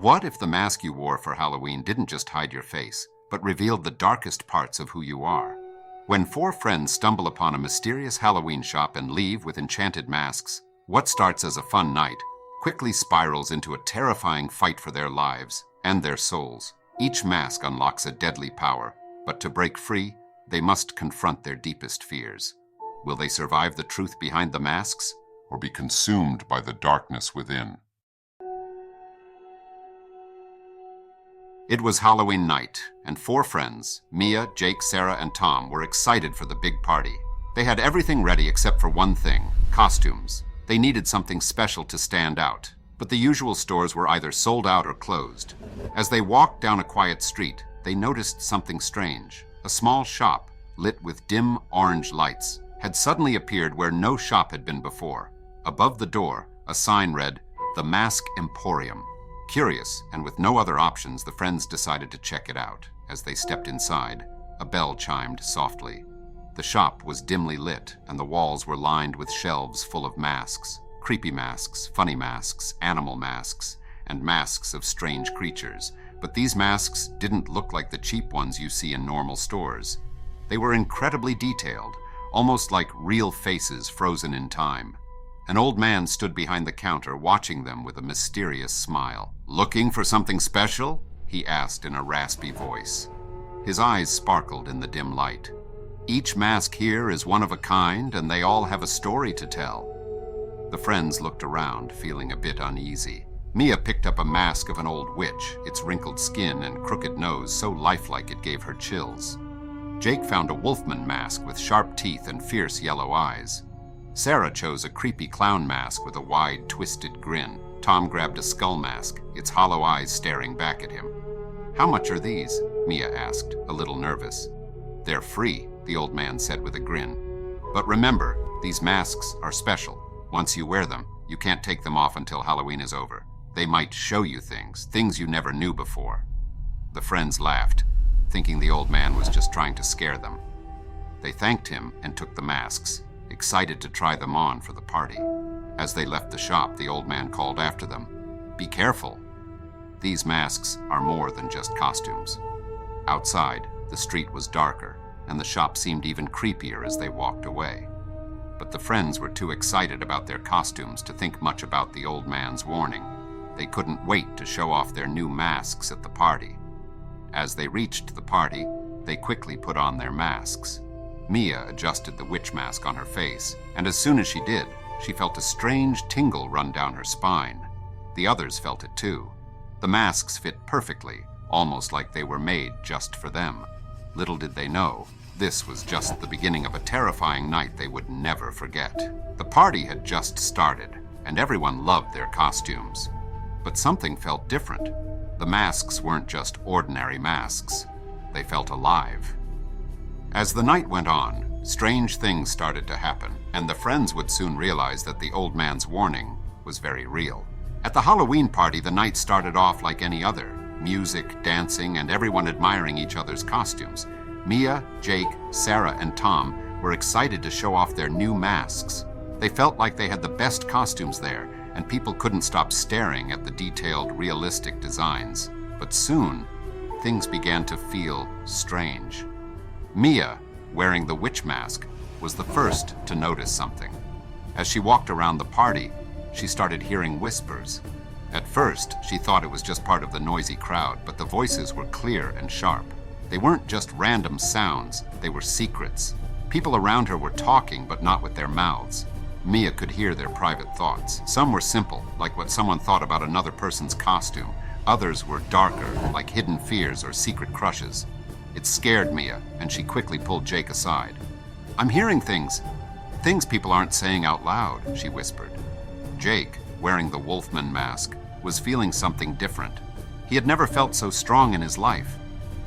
What if the mask you wore for Halloween didn't just hide your face, but revealed the darkest parts of who you are? When four friends stumble upon a mysterious Halloween shop and leave with enchanted masks, what starts as a fun night quickly spirals into a terrifying fight for their lives and their souls. Each mask unlocks a deadly power, but to break free, they must confront their deepest fears. Will they survive the truth behind the masks, or be consumed by the darkness within? It was Halloween night, and four friends, Mia, Jake, Sarah, and Tom, were excited for the big party. They had everything ready except for one thing: costumes. They needed something special to stand out, but the usual stores were either sold out or closed. As they walked down a quiet street, they noticed something strange. A small shop, lit with dim orange lights, had suddenly appeared where no shop had been before. Above the door, a sign read, "The Mask Emporium." Curious, and with no other options, the friends decided to check it out. As they stepped inside, a bell chimed softly. The shop was dimly lit, and the walls were lined with shelves full of masks. Creepy masks, funny masks, animal masks, and masks of strange creatures. But these masks didn't look like the cheap ones you see in normal stores. They were incredibly detailed, almost like real faces frozen in time. An old man stood behind the counter watching them with a mysterious smile. "Looking for something special?" he asked in a raspy voice. His eyes sparkled in the dim light. "Each mask here is one of a kind, and they all have a story to tell." The friends looked around, feeling a bit uneasy. Mia picked up a mask of an old witch, its wrinkled skin and crooked nose so lifelike it gave her chills. Jake found a wolfman mask with sharp teeth and fierce yellow eyes. Sarah chose a creepy clown mask with a wide, twisted grin. Tom grabbed a skull mask, its hollow eyes staring back at him. "How much are these?" Mia asked, a little nervous. "They're free," the old man said with a grin. "But remember, these masks are special. Once you wear them, you can't take them off until Halloween is over. They might show you things you never knew before." The friends laughed, thinking the old man was just trying to scare them. They thanked him and took the masks, excited to try them on for the party. As they left the shop, the old man called after them, "Be careful. These masks are more than just costumes." Outside, the street was darker, and the shop seemed even creepier as they walked away. But the friends were too excited about their costumes to think much about the old man's warning. They couldn't wait to show off their new masks at the party. As they reached the party, they quickly put on their masks. Mia adjusted the witch mask on her face, and as soon as she did, she felt a strange tingle run down her spine. The others felt it too. The masks fit perfectly, almost like they were made just for them. Little did they know, this was just the beginning of a terrifying night they would never forget. The party had just started, and everyone loved their costumes. But something felt different. The masks weren't just ordinary masks. They felt alive. As the night went on, strange things started to happen, and the friends would soon realize that the old man's warning was very real. At the Halloween party, the night started off like any other. Music, dancing, and everyone admiring each other's costumes. Mia, Jake, Sarah, and Tom were excited to show off their new masks. They felt like they had the best costumes there, and people couldn't stop staring at the detailed, realistic designs. But soon, things began to feel strange. Mia, wearing the witch mask, was the first to notice something. As she walked around the party, she started hearing whispers. At first, she thought it was just part of the noisy crowd, but the voices were clear and sharp. They weren't just random sounds, they were secrets. People around her were talking, but not with their mouths. Mia could hear their private thoughts. Some were simple, like what someone thought about another person's costume. Others were darker, like hidden fears or secret crushes. It scared Mia, and she quickly pulled Jake aside. "I'm hearing things people aren't saying out loud," she whispered. Jake, wearing the wolfman mask, was feeling something different. He had never felt so strong in his life.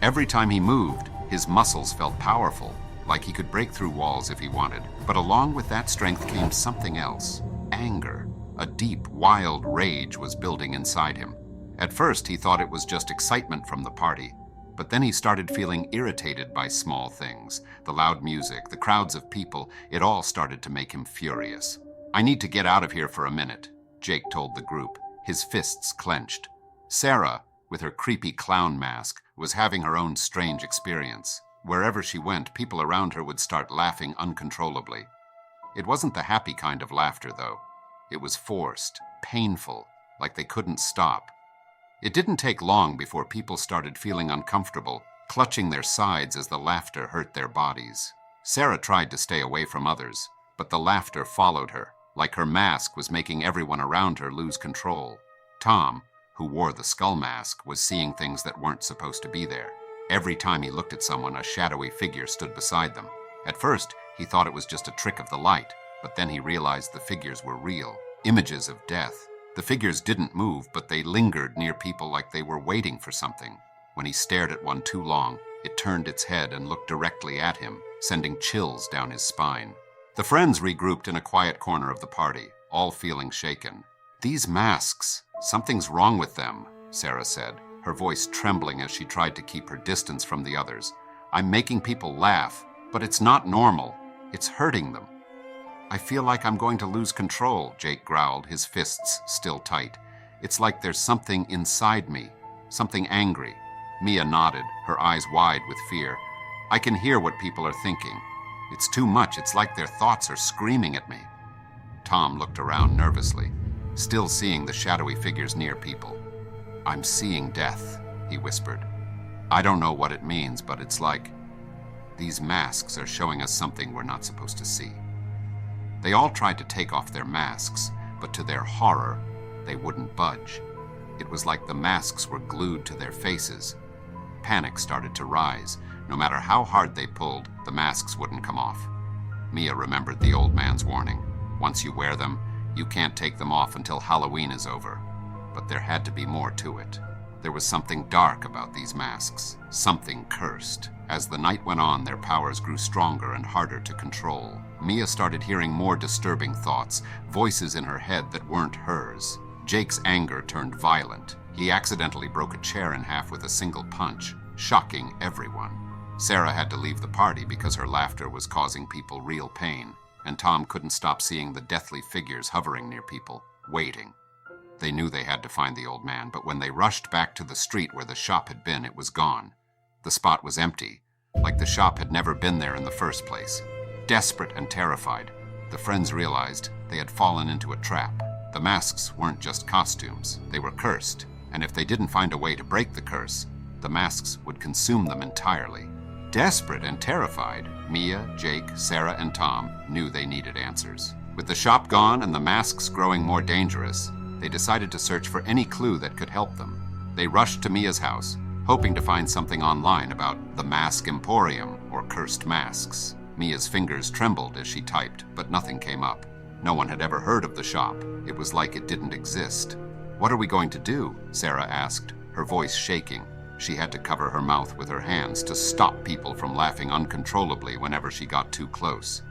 Every time he moved, his muscles felt powerful, like he could break through walls if he wanted. But along with that strength came something else: anger. A deep, wild rage was building inside him. At first, he thought it was just excitement from the party. But then he started feeling irritated by small things. The loud music, the crowds of people, it all started to make him furious. "I need to get out of here for a minute," Jake told the group, his fists clenched. Sarah, with her creepy clown mask, was having her own strange experience. Wherever she went, people around her would start laughing uncontrollably. It wasn't the happy kind of laughter, though. It was forced, painful, like they couldn't stop. It didn't take long before people started feeling uncomfortable, clutching their sides as the laughter hurt their bodies. Sarah tried to stay away from others, but the laughter followed her, like her mask was making everyone around her lose control. Tom, who wore the skull mask, was seeing things that weren't supposed to be there. Every time he looked at someone, a shadowy figure stood beside them. At first, he thought it was just a trick of the light, but then he realized the figures were real, images of death. The figures didn't move, but they lingered near people like they were waiting for something. When he stared at one too long, it turned its head and looked directly at him, sending chills down his spine. The friends regrouped in a quiet corner of the party, all feeling shaken. "These masks, something's wrong with them," Sarah said, her voice trembling as she tried to keep her distance from the others. "I'm making people laugh, but it's not normal. It's hurting them." "I feel like I'm going to lose control," Jake growled, his fists still tight. "It's like there's something inside me, something angry." Mia nodded, her eyes wide with fear. "I can hear what people are thinking. It's too much. It's like their thoughts are screaming at me." Tom looked around nervously, still seeing the shadowy figures near people. "I'm seeing death," he whispered. "I don't know what it means, but it's like these masks are showing us something we're not supposed to see." They all tried to take off their masks, but to their horror, they wouldn't budge. It was like the masks were glued to their faces. Panic started to rise. No matter how hard they pulled, the masks wouldn't come off. Mia remembered the old man's warning. Once you wear them, you can't take them off until Halloween is over. But there had to be more to it. There was something dark about these masks, something cursed. As the night went on, their powers grew stronger and harder to control. Mia started hearing more disturbing thoughts, voices in her head that weren't hers. Jake's anger turned violent. He accidentally broke a chair in half with a single punch, shocking everyone. Sarah had to leave the party because her laughter was causing people real pain, and Tom couldn't stop seeing the deathly figures hovering near people, waiting. They knew they had to find the old man, but when they rushed back to the street where the shop had been, it was gone. The spot was empty, like the shop had never been there in the first place. Desperate and terrified, the friends realized they had fallen into a trap. The masks weren't just costumes, they were cursed, and if they didn't find a way to break the curse, the masks would consume them entirely. Desperate and terrified, Mia, Jake, Sarah, and Tom knew they needed answers. With the shop gone and the masks growing more dangerous, they decided to search for any clue that could help them. They rushed to Mia's house, hoping to find something online about the Mask Emporium or cursed masks. Mia's fingers trembled as she typed, but nothing came up. No one had ever heard of the shop. It was like it didn't exist. "What are we going to do?" Sarah asked, her voice shaking. She had to cover her mouth with her hands to stop people from laughing uncontrollably whenever she got too close.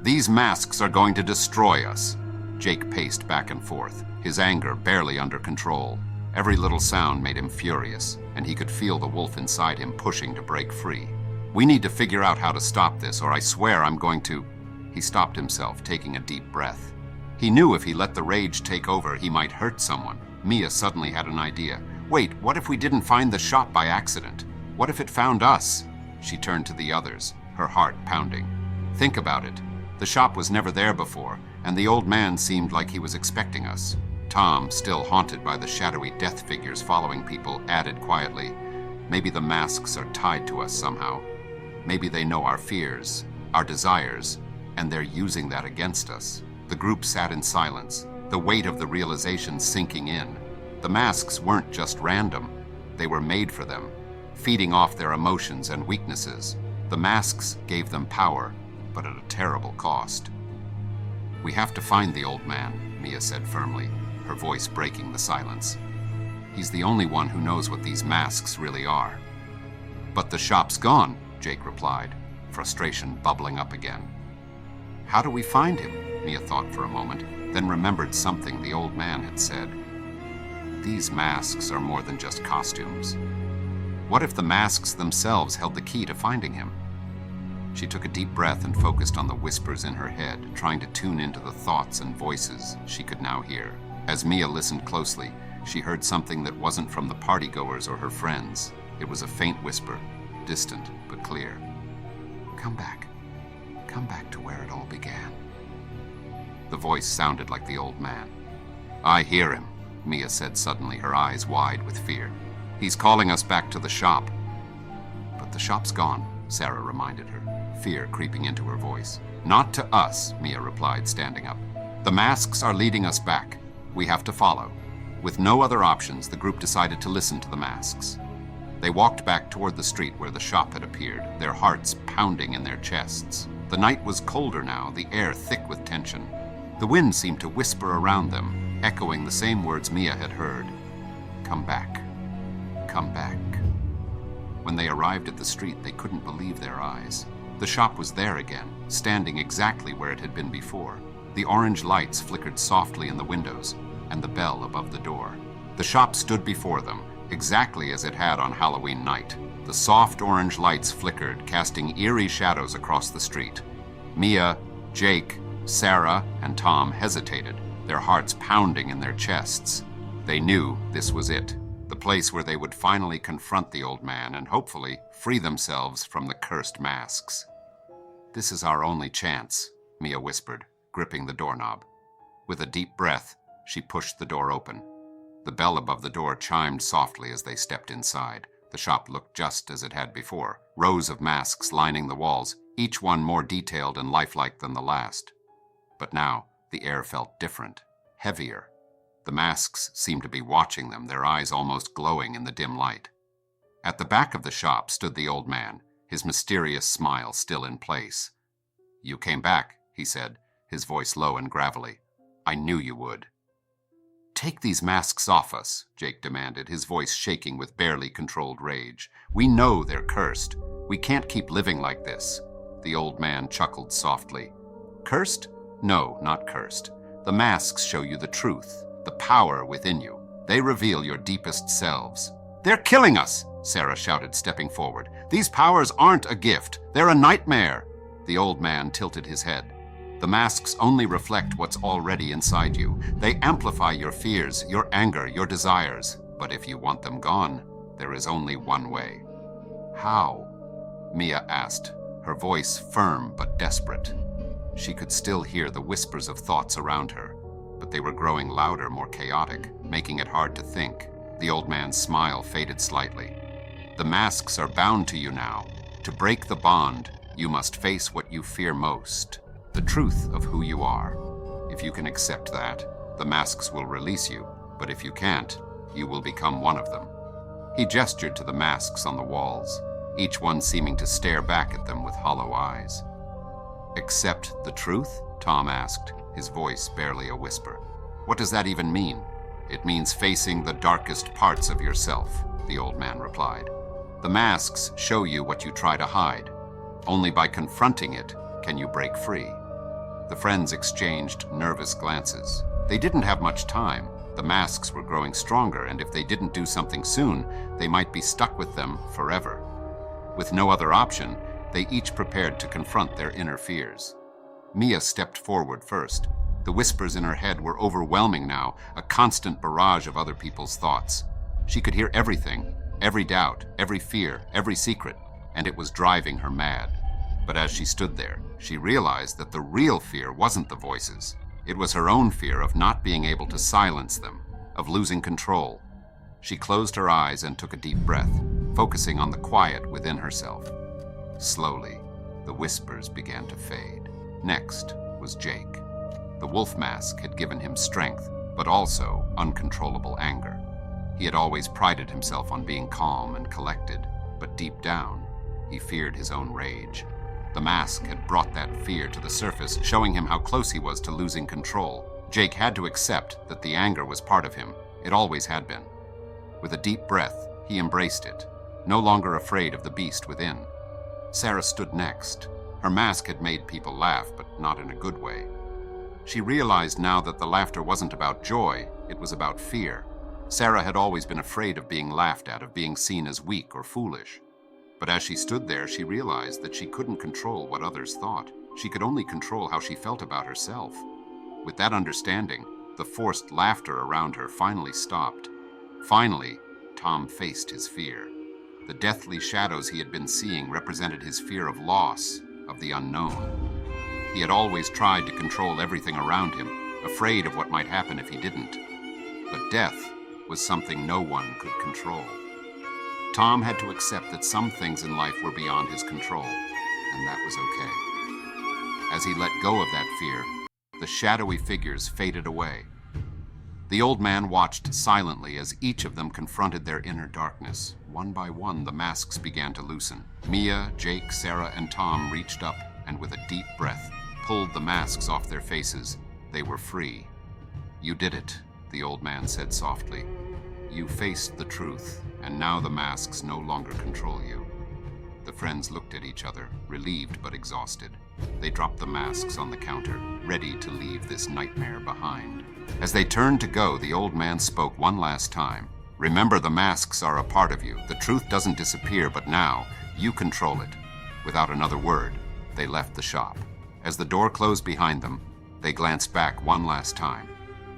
"These masks are going to destroy us." Jake paced back and forth, his anger barely under control. Every little sound made him furious, and he could feel the wolf inside him pushing to break free. "We need to figure out how to stop this, or I swear I'm going to..." He stopped himself, taking a deep breath. He knew if he let the rage take over, he might hurt someone. Mia suddenly had an idea. "Wait, what if we didn't find the shop by accident? What if it found us?" She turned to the others, her heart pounding. "Think about it. The shop was never there before, and the old man seemed like he was expecting us." Tom, still haunted by the shadowy death figures following people, added quietly, "Maybe the masks are tied to us somehow. Maybe they know our fears, our desires, and they're using that against us." The group sat in silence, the weight of the realization sinking in. The masks weren't just random. They were made for them, feeding off their emotions and weaknesses. The masks gave them power, but at a terrible cost. "We have to find the old man," Mia said firmly, her voice breaking the silence. "He's the only one who knows what these masks really are." "But the shop's gone," Jake replied, frustration bubbling up again. "How do we find him?" Mia thought for a moment, then remembered something the old man had said. "These masks are more than just costumes. What if the masks themselves held the key to finding him?" She took a deep breath and focused on the whispers in her head, trying to tune into the thoughts and voices she could now hear. As Mia listened closely, she heard something that wasn't from the partygoers or her friends. It was a faint whisper, distant but clear. Come back. Come back to where it all began. The voice sounded like the old man. I hear him, Mia said suddenly, her eyes wide with fear. He's calling us back to the shop. But the shop's gone, Sarah reminded her, fear creeping into her voice. Not to us, Mia replied, standing up. The masks are leading us back. We have to follow. With no other options, the group decided to listen to the masks. They walked back toward the street where the shop had appeared, their hearts pounding in their chests. The night was colder now, the air thick with tension. The wind seemed to whisper around them, echoing the same words Mia had heard. Come back. Come back. When they arrived at the street, they couldn't believe their eyes. The shop was there again, standing exactly where it had been before. The orange lights flickered softly in the windows, and the bell above the door. The shop stood before them, exactly as it had on Halloween night. The soft orange lights flickered, casting eerie shadows across the street. Mia, Jake, Sarah, and Tom hesitated, their hearts pounding in their chests. They knew this was it, the place where they would finally confront the old man and hopefully free themselves from the cursed masks. This is our only chance, Mia whispered, gripping the doorknob. With a deep breath, she pushed the door open. The bell above the door chimed softly as they stepped inside. The shop looked just as it had before, rows of masks lining the walls, each one more detailed and lifelike than the last. But now, the air felt different, heavier. The masks seemed to be watching them, their eyes almost glowing in the dim light. At the back of the shop stood the old man, his mysterious smile still in place. You came back, he said, his voice low and gravelly. I knew you would. Take these masks off us, Jake demanded, his voice shaking with barely controlled rage. We know they're cursed. We can't keep living like this. The old man chuckled softly. Cursed? No, not cursed. The masks show you the truth, the power within you. They reveal your deepest selves. They're killing us, Sarah shouted, stepping forward. These powers aren't a gift. They're a nightmare. The old man tilted his head. The masks only reflect what's already inside you. They amplify your fears, your anger, your desires. But if you want them gone, there is only one way. How? Mia asked, her voice firm but desperate. She could still hear the whispers of thoughts around her, but they were growing louder, more chaotic, making it hard to think. The old man's smile faded slightly. The masks are bound to you now. To break the bond, you must face what you fear most. The truth of who you are. If you can accept that, the masks will release you, but if you can't, you will become one of them. He gestured to the masks on the walls, each one seeming to stare back at them with hollow eyes. Accept the truth? Tom asked, his voice barely a whisper. What does that even mean? It means facing the darkest parts of yourself, the old man replied. The masks show you what you try to hide. Only by confronting it can you break free. The friends exchanged nervous glances. They didn't have much time. The masks were growing stronger, and if they didn't do something soon, they might be stuck with them forever. With no other option, they each prepared to confront their inner fears. Mia stepped forward first. The whispers in her head were overwhelming now, a constant barrage of other people's thoughts. She could hear everything, every doubt, every fear, every secret, and it was driving her mad. But as she stood there, she realized that the real fear wasn't the voices. It was her own fear of not being able to silence them, of losing control. She closed her eyes and took a deep breath, focusing on the quiet within herself. Slowly, the whispers began to fade. Next was Jake. The wolf mask had given him strength, but also uncontrollable anger. He had always prided himself on being calm and collected, but deep down, he feared his own rage. The mask had brought that fear to the surface, showing him how close he was to losing control. Jake had to accept that the anger was part of him. It always had been. With a deep breath, he embraced it, no longer afraid of the beast within. Sarah stood next. Her mask had made people laugh, but not in a good way. She realized now that the laughter wasn't about joy, it was about fear. Sarah had always been afraid of being laughed at, of being seen as weak or foolish. But as she stood there, she realized that she couldn't control what others thought. She could only control how she felt about herself. With that understanding, The forced laughter around her finally stopped. Finally, Tom faced his fear. The deathly shadows he had been seeing represented his fear of loss, of the unknown. He had always tried to control everything around him, afraid of what might happen if he didn't. But death was something no one could control. Tom had to accept that some things in life were beyond his control, and that was okay. As he let go of that fear, the shadowy figures faded away. The old man watched silently as each of them confronted their inner darkness. One by one, the masks began to loosen. Mia, Jake, Sarah, and Tom reached up and with a deep breath, pulled the masks off their faces. They were free. "You did it," the old man said softly. "You faced the truth, and now the masks no longer control you." The friends looked at each other, relieved but exhausted. They dropped the masks on the counter, ready to leave this nightmare behind. As they turned to go, the old man spoke one last time. "Remember, the masks are a part of you. The truth doesn't disappear, but now you control it." Without another word, they left the shop. As the door closed behind them, they glanced back one last time.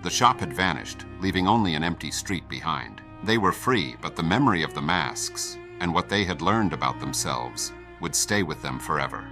The shop had vanished, leaving only an empty street behind. They were free, but the memory of the masks and what they had learned about themselves would stay with them forever.